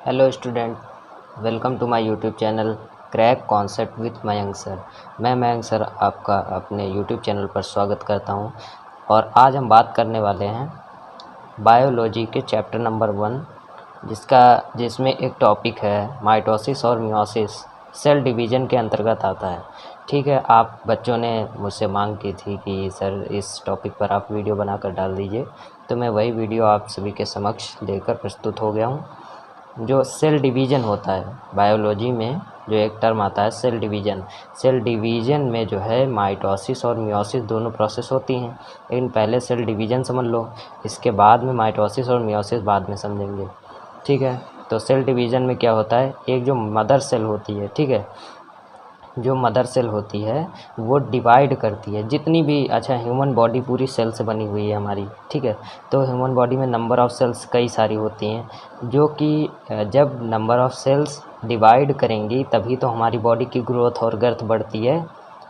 Hello student, welcome to my YouTube channel crack concept with Mayank sir. मैं Mayank sir आपका अपने YouTube channel पर स्वागत करता हूं और आज हम बात करने वाले हैं बायोलॉजी के चैप्टर नंबर 1 जिसमें एक टॉपिक है माइटोसिस और मियोसिस, सेल डिवीज़न के अंतर्गत आता है। ठीक है, आप बच्चों ने मुझसे मांग की थी कि सर इस टॉपिक पर आप वीडियो बनाकर डाल दीजिए, तो मैं वही वीडियो आप सभी के समक्ष लेकर प्रस्तुत हो गया हूँ। जो सेल डिवीज़न होता है बायोलॉजी में, जो एक टर्म आता है सेल डिवीज़न में जो है माइटोसिस और मियोसिस दोनों प्रोसेस होती हैं। लेकिन पहले सेल डिवीज़न समझ लो, इसके बाद में माइटोसिस और मियोसिस बाद में समझेंगे। ठीक है, तो सेल डिवीज़न में क्या होता है, एक जो मदर सेल होती है, ठीक है, जो मदर सेल होती है वो डिवाइड करती है जितनी भी, अच्छा ह्यूमन बॉडी पूरी सेल से बनी हुई है हमारी, ठीक है। तो ह्यूमन बॉडी में नंबर ऑफ़ सेल्स कई सारी होती हैं, जो कि जब नंबर ऑफ़ सेल्स डिवाइड करेंगी तभी तो हमारी बॉडी की ग्रोथ और गर्थ बढ़ती है,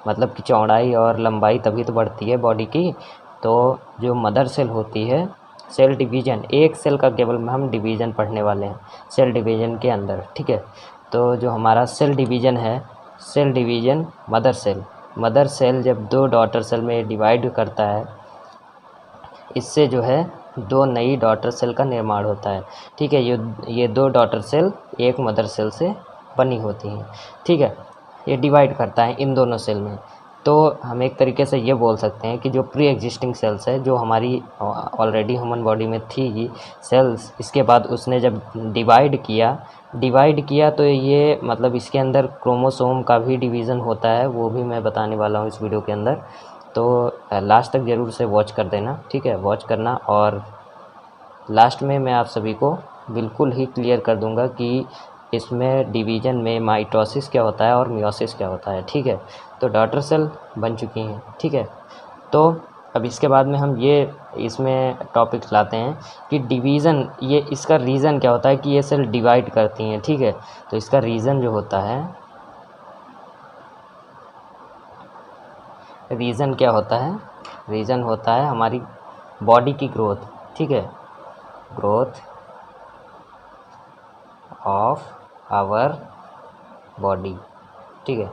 मतलब कि चौड़ाई और लंबाई तभी तो बढ़ती है बॉडी की। तो जो मदर सेल होती है, सेल डिवीज़न, एक सेल का केवल हम डिवीज़न पढ़ने वाले हैं सेल डिवीज़न के अंदर, ठीक है। तो जो हमारा सेल डिवीज़न है, सेल डिवीज़न मदर सेल जब दो डॉटर सेल में डिवाइड करता है, इससे जो है दो नई डॉटर सेल का निर्माण होता है, ठीक है। ये दो डॉटर सेल एक मदर सेल से बनी होती हैं, ठीक है। ये डिवाइड करता है इन दोनों सेल में। तो हम एक तरीके से ये बोल सकते हैं कि जो प्री एग्जिस्टिंग सेल्स है, जो हमारी ऑलरेडी ह्यूमन बॉडी में थी सेल्स, इसके बाद उसने जब डिवाइड किया तो ये मतलब इसके अंदर क्रोमोसोम का भी डिवीज़न होता है, वो भी मैं बताने वाला हूँ इस वीडियो के अंदर। तो लास्ट तक ज़रूर से वॉच कर देना, ठीक है, वॉच करना। और लास्ट में मैं आप सभी को बिल्कुल ही क्लियर कर दूंगा कि इसमें डिवीज़न में माइटोसिस क्या होता है और मियोसिस क्या होता है, ठीक है। तो डॉटर सेल बन चुकी हैं, ठीक है। तो अब इसके बाद में हम ये इसमें टॉपिक्स लाते हैं कि डिवीज़न, ये इसका रीज़न क्या होता है कि ये सेल डिवाइड करती हैं, ठीक है। तो इसका रीज़न जो होता है, रीज़न क्या होता है, रीज़न होता है हमारी बॉडी की ग्रोथ, ठीक है, ग्रोथ ऑफ आवर बॉडी, ठीक है।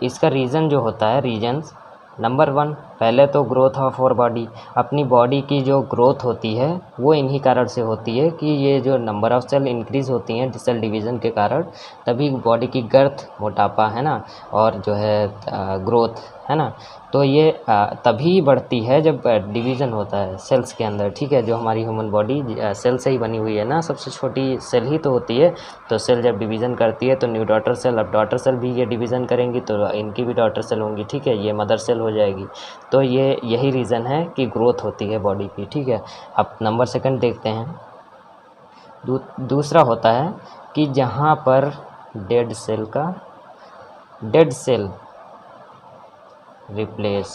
इसका रीज़न जो होता है, रीजन्स नंबर 1, पहले तो ग्रोथ ऑफ आवर बॉडी, अपनी बॉडी की जो ग्रोथ होती है वो इन्हीं कारण से होती है कि ये जो नंबर ऑफ़ सेल इंक्रीज़ होती हैं सेल डिवीज़न के कारण, तभी बॉडी की गर्थ, मोटापा है ना, और जो है ग्रोथ है ना, तो ये तभी बढ़ती है जब डिवीज़न होता है सेल्स के अंदर, ठीक है। जो हमारी ह्यूमन बॉडी सेल से ही बनी हुई है ना, सबसे छोटी सेल ही तो होती है। तो सेल जब डिवीज़न करती है तो न्यू डॉटर सेल, अब डॉटर सेल भी ये डिवीज़न करेंगी तो इनकी भी डॉटर सेल होंगी, ठीक है, ये मदर सेल हो जाएगी। तो यही रीज़न है कि ग्रोथ होती है बॉडी की, ठीक है। अब नंबर 2 देखते हैं। दूसरा होता है कि जहाँ पर डेड सेल रिप्लेस,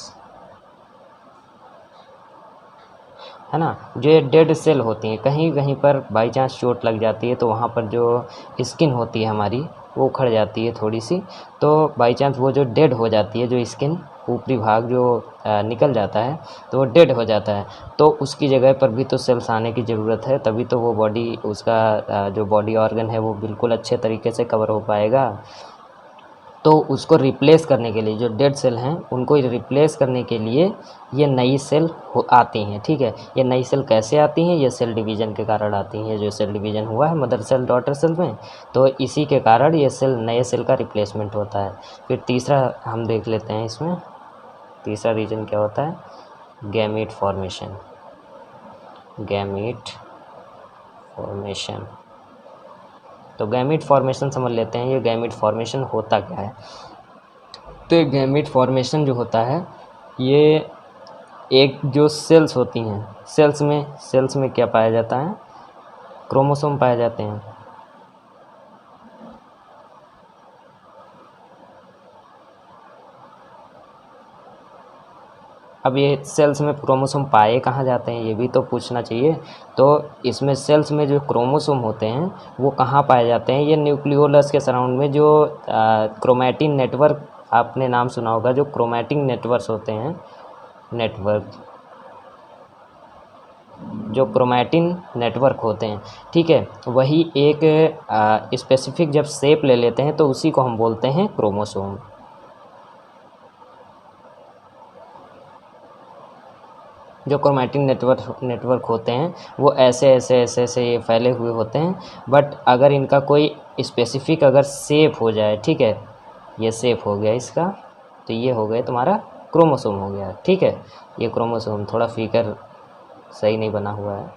है ना, जो ये डेड सेल होती हैं, कहीं कहीं पर बाई चांस चोट लग जाती है तो वहाँ पर जो स्किन होती है हमारी वो उखड़ जाती है थोड़ी सी, तो बाई चांस वो जो डेड हो जाती है, जो स्किन ऊपरी भाग जो निकल जाता है तो वो डेड हो जाता है, तो उसकी जगह पर भी तो सेल्स आने की ज़रूरत है, तभी तो वो बॉडी, उसका जो बॉडी ऑर्गन है वो बिल्कुल अच्छे तरीके से कवर हो पाएगा। तो उसको रिप्लेस करने के लिए, जो डेड सेल हैं उनको रिप्लेस करने के लिए ये नई सेल आती हैं, ठीक है। ये नई सेल कैसे आती हैं, ये सेल डिवीज़न के कारण आती हैं। जो सेल डिवीज़न हुआ है मदर सेल डॉटर सेल में, तो इसी के कारण ये सेल, नए सेल का रिप्लेसमेंट होता है। फिर तीसरा हम देख लेते हैं, इसमें तीसरा रीजन क्या होता है, गैमीट फॉर्मेशन। तो गैमीट फॉर्मेशन समझ लेते हैं, ये गैमीट फॉर्मेशन होता क्या है। तो ये गैमीट फॉर्मेशन जो होता है, ये एक जो सेल्स होती हैं, सेल्स में क्या पाया जाता है, क्रोमोसोम पाए जाते हैं। अब ये सेल्स में क्रोमोसोम पाए कहाँ जाते हैं, ये भी तो पूछना चाहिए। तो इसमें सेल्स में जो क्रोमोसोम होते हैं वो कहाँ पाए जाते हैं, ये न्यूक्लियोलस के सराउंड में जो क्रोमैटिन नेटवर्क, आपने नाम सुना होगा, जो क्रोमैटिन नेटवर्क्स होते हैं, नेटवर्क, जो क्रोमैटिन नेटवर्क होते हैं, ठीक है, वही एक स्पेसिफिक जब शेप ले लेते हैं तो उसी को हम बोलते हैं क्रोमोसोम। जो क्रोमैटिन नेटवर्क होते हैं वो ऐसे ऐसे ऐसे ऐसे ये फैले हुए होते हैं, बट अगर इनका कोई स्पेसिफिक अगर शेप हो जाए, ठीक है, ये शेप हो गया इसका, तो ये हो गया तुम्हारा क्रोमोसोम हो गया, ठीक है। ये क्रोमोसोम, थोड़ा फिगर सही नहीं बना हुआ है,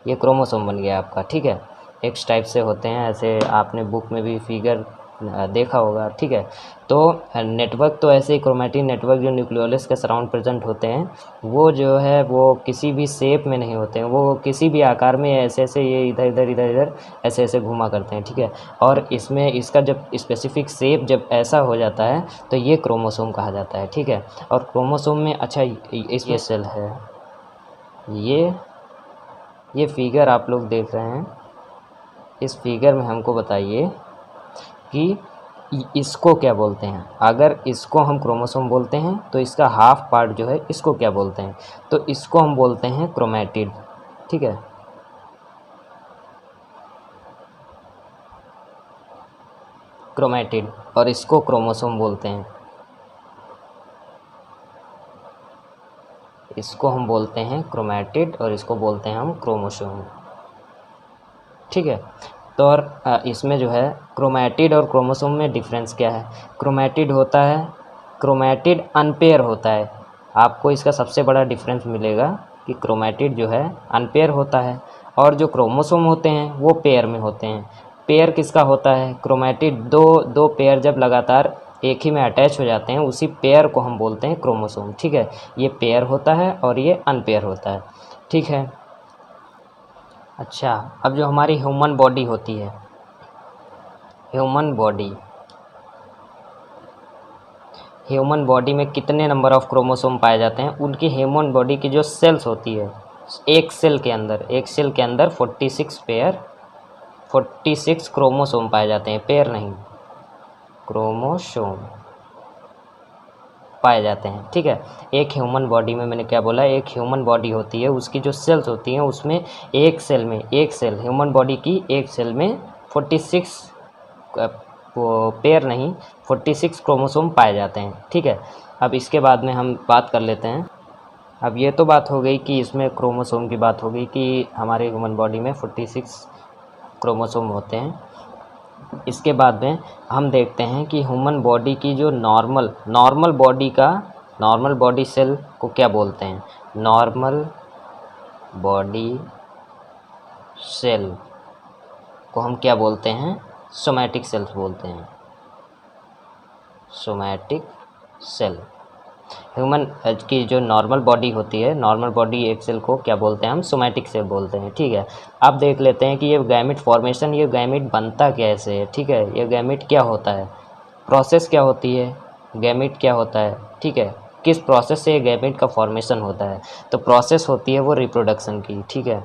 ये क्रोमोसोम बन गया आपका, ठीक है। एक्स टाइप से होते हैं, ऐसे आपने बुक में भी फिगर देखा होगा, ठीक है। तो नेटवर्क तो ऐसे ही क्रोमैटिन नेटवर्क जो न्यूक्लियोलस के सराउंड प्रेजेंट होते हैं, वो जो है वो किसी भी शेप में नहीं होते हैं, वो किसी भी आकार में ऐसे ऐसे ये इधर इधर इधर इधर ऐसे ऐसे घुमा करते हैं, ठीक है। और इसमें इसका जब स्पेसिफिक शेप जब ऐसा हो जाता है तो ये क्रोमोसोम कहा जाता है, ठीक है। और क्रोमोसोम में अच्छा इसमें सेल है, ये फिगर आप लोग देख रहे हैं, इस फिगर में हमको बताइए कि इसको क्या बोलते हैं। अगर इसको हम क्रोमोसोम बोलते हैं तो इसका हाफ पार्ट जो है इसको क्या बोलते हैं, तो इसको हम बोलते हैं क्रोमैटिड, ठीक है। क्रोमैटिड, और इसको क्रोमोसोम बोलते हैं, इसको हम बोलते हैं क्रोमैटिड और इसको बोलते हैं हम क्रोमोसोम, ठीक है। तो और इसमें जो है क्रोमैटिड और क्रोमोसोम में डिफरेंस क्या है। क्रोमैटिड होता है, क्रोमैटिड अनपेयर होता है, आपको इसका सबसे बड़ा डिफरेंस मिलेगा कि क्रोमैटिड जो है अनपेयर होता है, और जो क्रोमोसोम होते हैं वो पेयर में होते हैं। पेयर किसका होता है, क्रोमैटिड दो पेयर जब लगातार एक ही में अटैच हो जाते हैं, उसी पेयर को हम बोलते हैं क्रोमोसोम, ठीक है। ये पेयर होता है और ये अनपेयर होता है, ठीक है। अच्छा, अब जो हमारी ह्यूमन बॉडी होती है, ह्यूमन बॉडी में कितने नंबर ऑफ क्रोमोसोम पाए जाते हैं, उनकी ह्यूमन बॉडी की जो सेल्स होती है, एक सेल के अंदर 46 क्रोमोसोम पाए जाते हैं, पेयर नहीं, क्रोमोसोम पाए जाते हैं, ठीक है। एक ह्यूमन बॉडी में, मैंने क्या बोला, एक ह्यूमन बॉडी होती है, उसकी जो सेल्स होती हैं उसमें एक सेल ह्यूमन बॉडी की एक सेल में 46 पेयर नहीं 46 क्रोमोसोम पाए जाते हैं, ठीक है। अब इसके बाद में हम बात कर लेते हैं, अब ये तो बात हो गई कि इसमें क्रोमोसोम की बात हो गई कि हमारे ह्यूमन बॉडी में 46 क्रोमोसोम होते हैं। इसके बाद में हम देखते हैं कि ह्यूमन बॉडी की जो नॉर्मल बॉडी सेल को क्या बोलते हैं। नॉर्मल बॉडी सेल को हम क्या बोलते हैं, सोमैटिक सेल्स बोलते हैं, सोमैटिक सेल। ह्यूमन की जो नॉर्मल बॉडी होती है, नॉर्मल बॉडी एक सेल को क्या बोलते हैं हम, सोमैटिक सेल बोलते हैं, ठीक है। अब देख लेते हैं कि ये गैमेट फॉर्मेशन, ये गैमेट बनता कैसे है, ठीक है। ये गैमेट क्या होता है, प्रोसेस क्या होती है, गैमेट क्या होता है, ठीक है, किस प्रोसेस से ये गैमेट का फॉर्मेशन होता है। तो प्रोसेस होती है वो रिप्रोडक्शन की, ठीक है,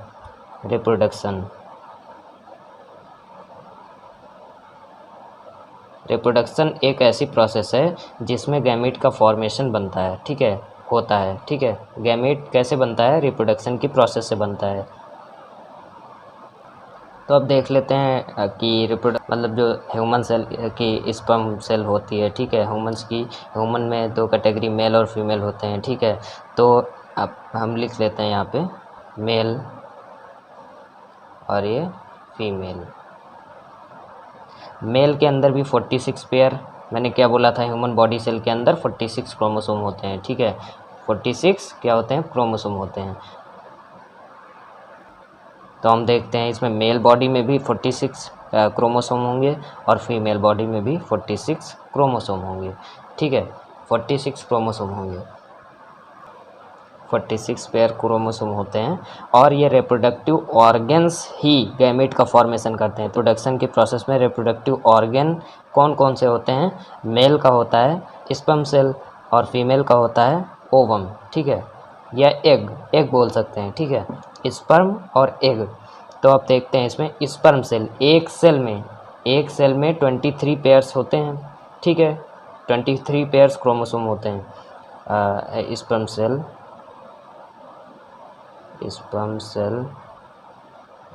रिप्रोडक्शन एक ऐसी प्रोसेस है जिसमें गैमेट का फॉर्मेशन बनता है, ठीक है, होता है, ठीक है। गैमेट कैसे बनता है, रिप्रोडक्शन की प्रोसेस से बनता है। तो अब देख लेते हैं कि मतलब जो ह्यूमन सेल की स्पर्म सेल होती है, ठीक है, ह्यूमन में दो कैटेगरी मेल और फीमेल होते हैं, ठीक है। तो अब हम लिख लेते हैं यहाँ पे मेल और ये फीमेल। मेल के अंदर भी 46 पेयर, मैंने क्या बोला था, ह्यूमन बॉडी सेल के अंदर 46 क्रोमोसोम होते हैं, ठीक है, 46 क्या होते हैं, क्रोमोसोम होते हैं। तो हम देखते हैं इसमें मेल बॉडी में भी 46 क्रोमोसोम होंगे और फीमेल बॉडी में भी 46 क्रोमोसोम होंगे, ठीक है, 46 क्रोमोसोम होंगे, 46 पेयर क्रोमोसोम होते हैं। और ये रिप्रोडक्टिव ऑर्गन्स ही गैमेट का फॉर्मेशन करते हैं। प्रोडक्शन के प्रोसेस में रिप्रोडक्टिव ऑर्गन कौन कौन से होते हैं, मेल का होता है स्पर्म सेल और फीमेल का होता है ओवम, ठीक है, या एग बोल सकते हैं, ठीक है, स्पर्म और एग। तो आप देखते हैं इसमें स्पर्म सेल, एक सेल में 23 पेयर्स होते हैं, ठीक है, 23 पेयर्स क्रोमोसोम होते हैं। स्पर्म सेल स्पर्म सेल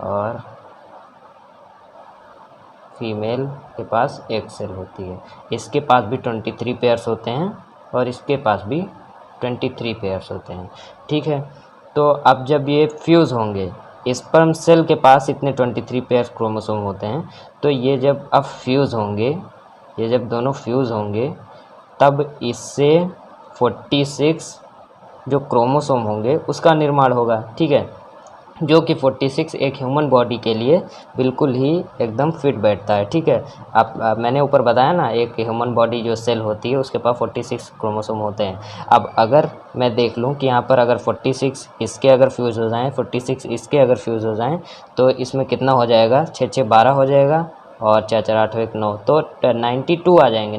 और फीमेल के पास एक सेल होती है। इसके पास भी 23 पेयर्स होते हैं और इसके पास भी 23 पेयर्स होते हैं। ठीक है, तो अब जब ये फ्यूज़ होंगे, स्पर्म सेल के पास इतने 23 पेयर्स क्रोमोसोम होते हैं, तो ये जब अब फ्यूज़ होंगे, ये जब दोनों फ्यूज़ होंगे तब इससे 46 जो क्रोमोसोम होंगे उसका निर्माण होगा। ठीक है, जो कि 46 एक ह्यूमन बॉडी के लिए बिल्कुल ही एकदम फिट बैठता है। ठीक है, आप मैंने ऊपर बताया ना, एक ह्यूमन बॉडी जो सेल होती है उसके पास 46 क्रोमोसोम होते हैं। अब अगर मैं देख लूँ कि यहाँ पर अगर 46 इसके अगर फ्यूज़ हो जाएँ, 46 इसके अगर फ्यूज़ हो जाएँ, तो इसमें कितना हो जाएगा, 6 6 12 हो जाएगा और 4 4 8 1 9, तो 92 आ जाएंगे।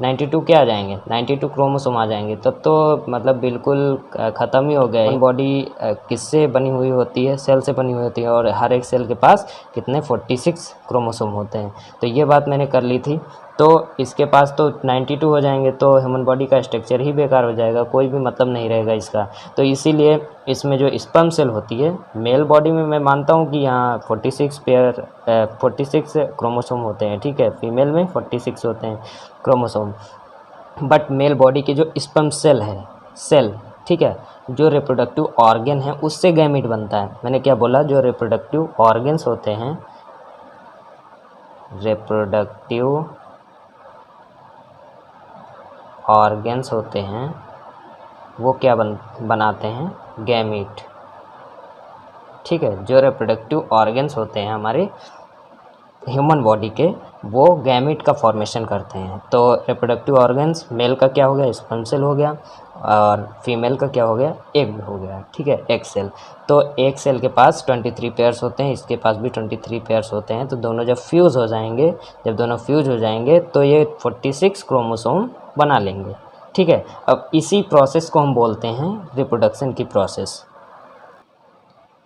92 क्या आ जाएंगे, 92 क्रोमोसोम आ जाएंगे। तब तो मतलब बिल्कुल ख़त्म ही हो गया है। बॉडी किससे बनी हुई होती है, सेल से बनी हुई होती है, और हर एक सेल के पास कितने 46 क्रोमोसोम होते हैं। तो ये बात मैंने कर ली थी। तो इसके पास तो 92 हो जाएंगे, तो ह्यूमन बॉडी का स्ट्रक्चर ही बेकार हो जाएगा, कोई भी मतलब नहीं रहेगा इसका। तो इसीलिए इसमें जो स्पर्म सेल होती है, मेल बॉडी में मैं मानता हूँ कि यहाँ 46 क्रोमोसोम होते हैं। ठीक है, फीमेल में 46 होते हैं क्रोमोसोम, बट मेल बॉडी के जो स्पर्म सेल है, सेल, ठीक है, जो रिप्रोडक्टिव ऑर्गन है उससे गैमीट बनता है। मैंने क्या बोला, जो रिप्रोडक्टिव ऑर्गन्स होते हैं, रिप्रोडक्टिव ऑर्गन्स होते हैं, वो क्या बनाते हैं, गैमीट। ठीक है, जो रिप्रोडक्टिव ऑर्गन्स होते हैं हमारे ह्यूमन बॉडी के, वो गैमीट का फॉर्मेशन करते हैं। तो रिप्रोडक्टिव ऑर्गन्स, मेल का क्या हो गया, स्पर्म सेल हो गया, और फीमेल का क्या हो गया, एग हो गया। ठीक है, एग सेल। तो एक सेल के पास 23 पेयर्स होते हैं, इसके पास भी 23 पेयर्स होते हैं। तो दोनों जब फ्यूज़ हो जाएंगे, तो ये 46 क्रोमोसोम बना लेंगे। ठीक है, अब इसी प्रोसेस को हम बोलते हैं रिप्रोडक्शन की प्रोसेस।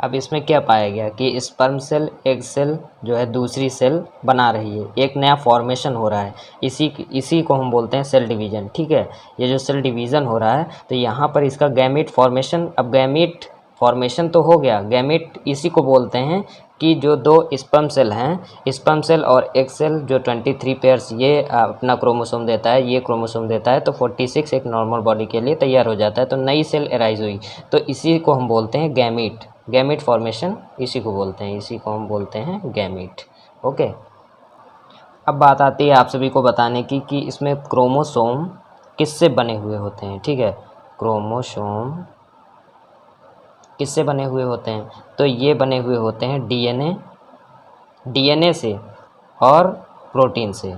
अब इसमें क्या पाया गया कि स्पर्म सेल, एग सेल जो है दूसरी सेल बना रही है, एक नया फॉर्मेशन हो रहा है। इसी को हम बोलते हैं सेल डिवीज़न। ठीक है, ये जो सेल डिवीज़न हो रहा है, तो यहाँ पर इसका गैमीट फॉर्मेशन, अब गैमीट फॉर्मेशन तो हो गया, गैमीट इसी को बोलते हैं कि जो दो स्पर्म सेल हैं, स्पर्म सेल और एग सेल, जो 23 पेयर्स ये अपना क्रोमोसोम देता है, ये क्रोमोसोम देता है, तो 46 एक नॉर्मल बॉडी के लिए तैयार हो जाता है। तो नई सेल एराइज हुई, तो इसी को हम बोलते हैं गैमीट। गैमीट फॉर्मेशन इसी को बोलते हैं, इसी को हम बोलते हैं गैमीट। ओके, अब बात आती है आप सभी को बताने की कि इसमें क्रोमोसोम किससे बने हुए होते हैं। ठीक है, क्रोमोसोम किससे बने हुए होते हैं, तो ये बने हुए होते हैं डीएनए से और प्रोटीन से।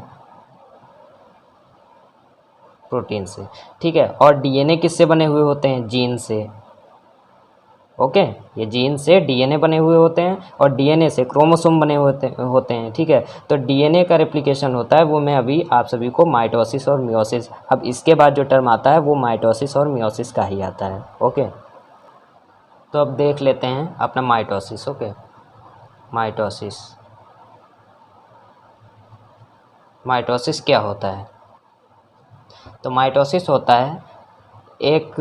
ठीक है, और डीएनए किससे बने हुए होते हैं, जीन से। ओके, ये जीन से डीएनए बने हुए होते हैं और डीएनए से क्रोमोसोम बने होते हैं। ठीक है, तो डीएनए का रेप्लिकेशन होता है, वो मैं अभी आप सभी को माइटोसिस और मियोसिस, अब इसके बाद जो टर्म आता है वो माइटोसिस और मियोसिस का ही आता है। ओके, तो अब देख लेते हैं अपना माइटोसिस। ओके, माइटोसिस क्या होता है, तो माइटोसिस होता है, एक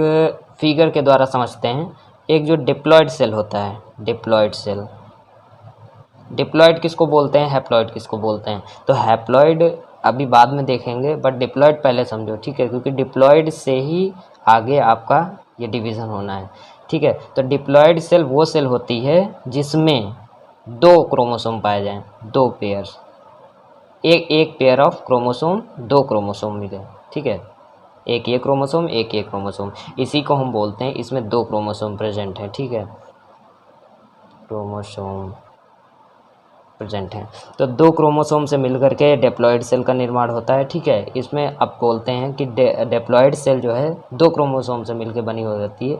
फिगर के द्वारा समझते हैं, एक जो डिप्लॉयड सेल होता है, डिप्लॉयड सेल, डिप्लॉयड किसको बोलते हैं, हैप्लॉयड किसको बोलते हैं, तो हैप्लॉयड अभी बाद में देखेंगे, बट डिप्लॉयड पहले समझो। ठीक है, क्योंकि डिप्लॉयड से ही आगे आपका ये डिवीज़न होना है। ठीक है, तो डिप्लॉयड सेल वो सेल होती है जिसमें 2 क्रोमोसोम पाए जाएं, 2 पेयर्स, एक पेयर ऑफ क्रोमोसोम, 2 क्रोमोसोम मिले। ठीक है, एक ये क्रोमोसोम, एक ये क्रोमोसोम, इसी को हम बोलते हैं, इसमें 2 क्रोमोसोम प्रेजेंट है। ठीक है, क्रोमोसोम प्रेजेंट है, तो 2 क्रोमोसोम से मिलकर के डिप्लॉयड सेल का निर्माण होता है। ठीक है, इसमें अब बोलते हैं कि डिप्लॉयड सेल जो है 2 क्रोमोसोम से मिलकर बनी हो जाती है।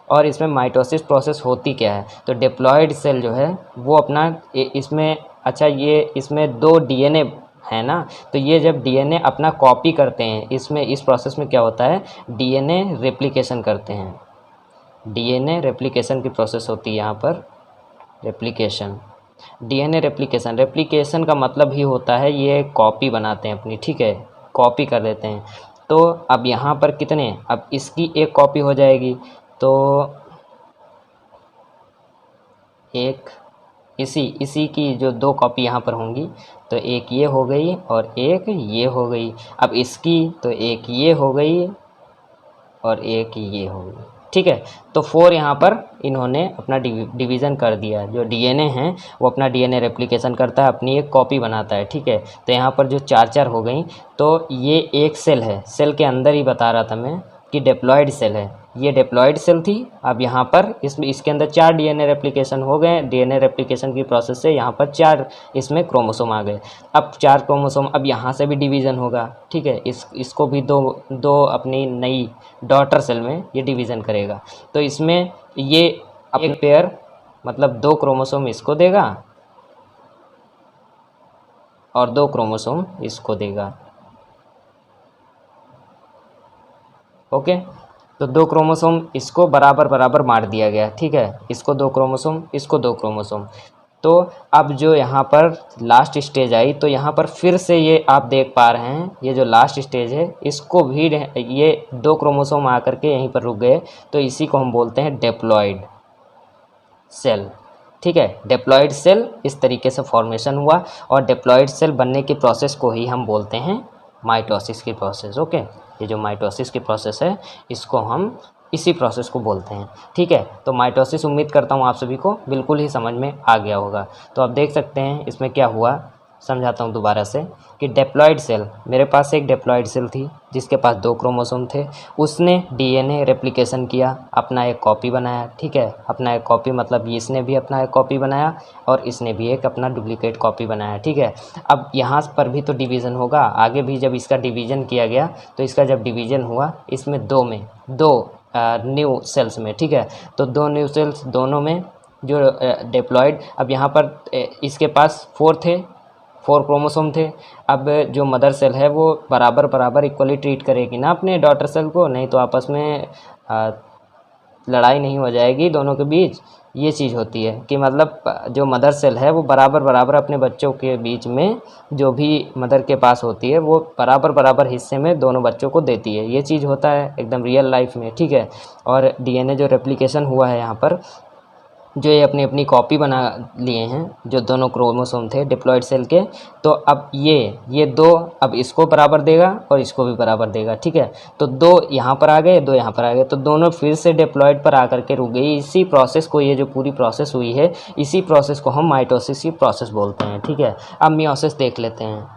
और इसमें माइटोसिस प्रोसेस होती क्या है, तो डिप्लॉयड सेल जो है वो अपना इसमें, अच्छा ये इसमें 2 डीएनए है ना, तो ये जब डीएनए अपना कॉपी करते हैं, इसमें इस प्रोसेस में क्या होता है, डीएनए रेप्लिकेशन करते हैं, डीएनए रेप्लिकेशन की प्रोसेस होती है यहाँ पर, रेप्लिकेशन, डीएनए रेप्लिकेशन का मतलब ही होता है ये कॉपी बनाते हैं अपनी। ठीक है, कॉपी कर देते हैं। तो अब यहाँ पर कितने, अब इसकी एक कॉपी हो जाएगी, तो एक इसी की जो 2 कॉपी यहाँ पर होंगी, तो एक ये हो गई और एक ये हो गई। अब इसकी तो एक ये हो गई और एक ये हो गई, ठीक है। तो 4 यहाँ पर इन्होंने अपना डिवीज़न कर दिया। जो डीएनए है वो अपना डीएनए रेप्लिकेशन करता है, अपनी एक कॉपी बनाता है, ठीक है। तो यहाँ पर जो 4 हो गई, तो ये एक सेल है, सेल के अंदर ही बता रहा था मैं कि डिप्लॉयड सेल है, ये डिप्लॉयड सेल थी। अब यहाँ पर इसके अंदर 4 डीएनए रेप्लिकेशन हो गए। डीएनए रेप्लिकेशन की प्रोसेस से यहाँ पर 4 इसमें क्रोमोसोम आ गए। अब 4 क्रोमोसोम, अब यहाँ से भी डिवीज़न होगा, ठीक है। इसको भी दो अपनी नई डॉटर सेल में ये डिवीज़न करेगा। तो इसमें ये एक पेयर मतलब 2 क्रोमोसोम इसको देगा और 2 क्रोमोसोम इसको देगा, ओके। तो 2 क्रोमोसोम इसको बराबर बराबर बांट दिया गया, ठीक है। इसको 2 क्रोमोसोम, इसको 2 क्रोमोसोम। तो अब जो यहाँ पर लास्ट स्टेज आई, तो यहाँ पर फिर से ये आप देख पा रहे हैं, ये जो लास्ट स्टेज है इसको भी ये 2 क्रोमोसोम आकर के यहीं पर रुक गए। तो इसी को हम बोलते हैं डिप्लॉयड सेल, ठीक है। डिप्लॉयड सेल इस तरीके से फॉर्मेशन हुआ और डिप्लॉयड सेल बनने की प्रोसेस को ही हम बोलते हैं माइटोसिस की प्रोसेस, ओके। ये जो माइटोसिस की प्रोसेस है इसको हम इसी प्रोसेस को बोलते हैं, ठीक है। तो माइटोसिस उम्मीद करता हूँ आप सभी को बिल्कुल ही समझ में आ गया होगा। तो आप देख सकते हैं इसमें क्या हुआ, समझाता हूँ दोबारा से कि डिप्लॉयड सेल, मेरे पास एक डिप्लॉयड सेल थी जिसके पास 2 क्रोमोसोम थे। उसने डीएनए रेप्लिकेशन किया, अपना एक कॉपी बनाया, ठीक है। अपना एक कॉपी मतलब इसने भी अपना एक कॉपी बनाया और इसने भी एक अपना डुप्लीकेट कॉपी बनाया, ठीक है। अब यहाँ पर भी तो डिवीज़न होगा, आगे भी जब इसका डिवीज़न किया गया तो इसका जब डिवीज़न हुआ इसमें 2 न्यू सेल्स में, ठीक है। तो 2 न्यू सेल्स दोनों में जो डिप्लॉयड, अब यहाँ पर इसके पास 4 क्रोमोसोम थे। अब जो मदर सेल है वो बराबर बराबर इक्वली ट्रीट करेगी ना अपने डॉटर सेल को, नहीं तो आपस में लड़ाई नहीं हो जाएगी दोनों के बीच। ये चीज़ होती है कि मतलब जो मदर सेल है वो बराबर बराबर अपने बच्चों के बीच में जो भी मदर के पास होती है वो बराबर बराबर हिस्से में दोनों बच्चों को देती है। ये चीज़ होता है एकदम रियल लाइफ में, ठीक है। और डीएनए जो रेप्लिकेशन हुआ है यहाँ पर, जो ये अपनी अपनी कॉपी बना लिए हैं जो दोनों क्रोमोसोम थे डिप्लॉयड सेल के, तो अब ये 2 अब इसको बराबर देगा और इसको भी बराबर देगा, ठीक है। तो 2 यहाँ पर आ गए, 2 यहाँ पर आ गए, तो दोनों फिर से डिप्लॉयड पर आकर के रुक गई। इसी प्रोसेस को, ये जो पूरी प्रोसेस हुई है इसी प्रोसेस को हम माइटोसिस की प्रोसेस बोलते हैं, ठीक है। अब मियोसिस देख लेते हैं।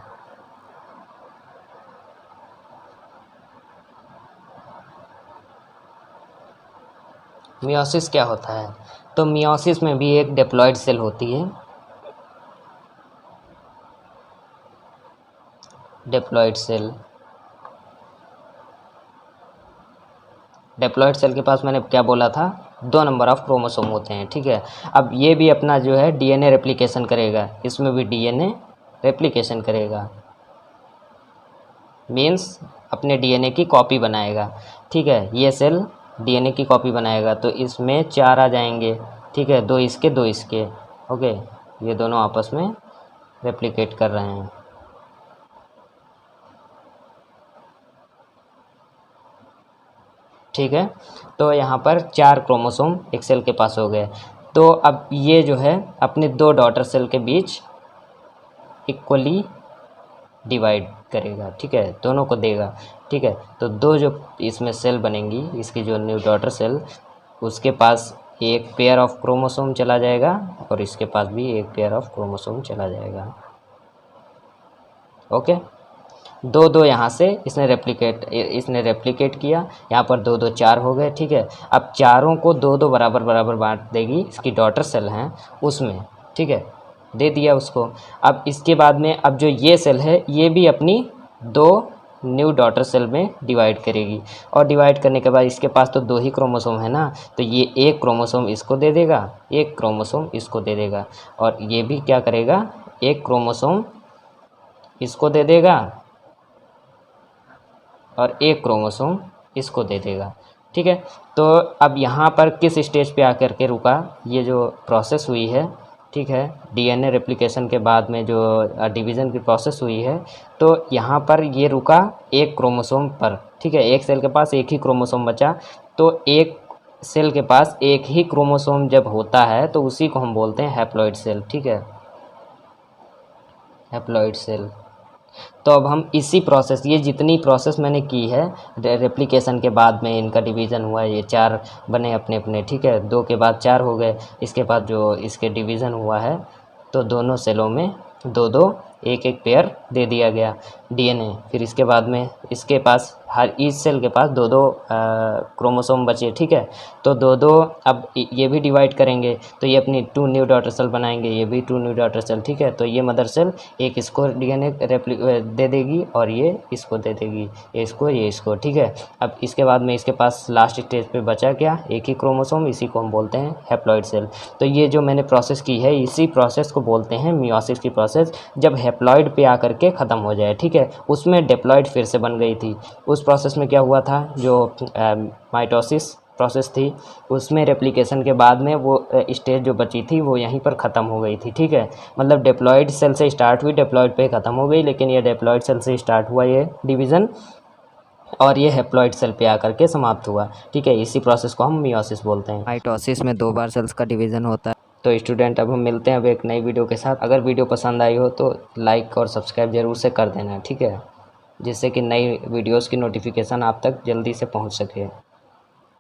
मियोसिस क्या होता है? तो मियोसिस में भी एक डिप्लॉयड सेल होती है। डिप्लॉयड सेल के पास मैंने क्या बोला था, 2 नंबर ऑफ क्रोमोसोम होते हैं, ठीक है। अब ये भी अपना जो है डीएनए रेप्लिकेशन करेगा, इसमें भी डीएनए रेप्लिकेशन करेगा, मीन्स अपने डीएनए की कॉपी बनाएगा, ठीक है। ये सेल डीएनए की कॉपी बनाएगा तो इसमें 4 आ जाएंगे, ठीक है। 2 इसके 2 इसके, ओके। ये दोनों आपस में रेप्लिकेट कर रहे हैं, ठीक है। तो यहाँ पर 4 क्रोमोसोम एक सेल के पास हो गए। तो अब ये जो है अपने 2 डॉटर सेल के बीच इक्वली डिवाइड करेगा, ठीक है, दोनों को देगा, ठीक है। तो 2 जो इसमें सेल बनेंगी, इसकी जो न्यू डॉटर सेल, उसके पास एक पेयर ऑफ क्रोमोसोम चला जाएगा और इसके पास भी एक पेयर ऑफ क्रोमोसोम चला जाएगा, ओके। 2 यहाँ से इसने रेप्लिकेट किया, यहाँ पर 2 4 हो गए, ठीक है। अब चारों को 2 बराबर बराबर बांट देगी, इसकी डॉटर सेल हैं उसमें, ठीक है, दे दिया उसको। अब इसके बाद में अब जो ये सेल है ये भी अपनी 2 न्यू डॉटर सेल में डिवाइड करेगी और डिवाइड करने के बाद इसके पास तो 2 ही क्रोमोसोम है ना, तो ये एक क्रोमोसोम इसको दे देगा, एक क्रोमोसोम इसको दे देगा, और ये भी क्या करेगा, एक क्रोमोसोम इसको दे देगा और एक क्रोमोसोम इसको दे देगा, ठीक है। तो अब यहाँ पर किस स्टेज पे आकर के रुका, ये जो प्रोसेस हुई है, ठीक है, डीएनए रेप्लिकेशन के बाद में जो डिवीज़न की प्रोसेस हुई है, तो यहाँ पर ये रुका एक क्रोमोसोम पर, ठीक है। एक सेल के पास एक ही क्रोमोसोम बचा, तो एक सेल के पास एक ही क्रोमोसोम जब होता है तो उसी को हम बोलते हैं हैप्लॉइड सेल। ठीक है, हैप्लॉइड सेल। तो अब हम इसी प्रोसेस, ये जितनी प्रोसेस मैंने की है रेप्लिकेशन के बाद में इनका डिवीज़न हुआ है, ये 4 बने अपने अपने। ठीक है, 2 के बाद 4 हो गए, इसके बाद जो इसके डिवीज़न हुआ है तो दोनों सेलों में 2-2 एक पेयर दे दिया गया डीएनए। फिर इसके बाद में इसके पास हर ईच सेल के पास 2-2 क्रोमोसोम बचे। ठीक है, तो 2-2 अब ये भी डिवाइड करेंगे तो ये अपनी 2 न्यू डॉटर सेल बनाएंगे, ये भी 2 न्यू डॉटर सेल। ठीक है, तो ये मदर सेल एक इसको डीएनए दे देगी और ये इसको दे देगी, ये इसको। ठीक है, अब इसके बाद में इसके पास लास्ट स्टेज पे बचा क्या, एक ही क्रोमोसोम, इसी को हम बोलते हैं हैप्लॉइड सेल। तो ये जो मैंने प्रोसेस की है इसी प्रोसेस को बोलते हैं मियोसिस की प्रोसेस, जब हैप्लॉइड पे आकर के ख़त्म हो जाए। ठीक है, उसमें डिप्लॉइड फिर से बन गई थी। उस प्रोसेस में क्या हुआ था, जो माइटोसिस प्रोसेस थी उसमें रेप्लिकेशन के बाद में वो स्टेज जो बची थी वो यहीं पर ख़त्म हो गई थी। ठीक है, मतलब डिप्लॉइड सेल से स्टार्ट हुई, डिप्लॉइड पे ख़त्म हो गई, लेकिन ये डिप्लॉइड सेल से स्टार्ट हुआ ये डिवीज़न और ये हैप्लॉइड सेल पे आकर के समाप्त हुआ। ठीक है, इसी प्रोसेस को हम मियोसिस बोलते हैं। माइटोसिस में 2 बार सेल्स का डिवीज़न होता है। तो स्टूडेंट, अब हम मिलते हैं अब एक नई वीडियो के साथ। अगर वीडियो पसंद आई हो तो लाइक और सब्सक्राइब ज़रूर से कर देना। ठीक है, जिससे कि नई वीडियोस की नोटिफिकेशन आप तक जल्दी से पहुंच सके।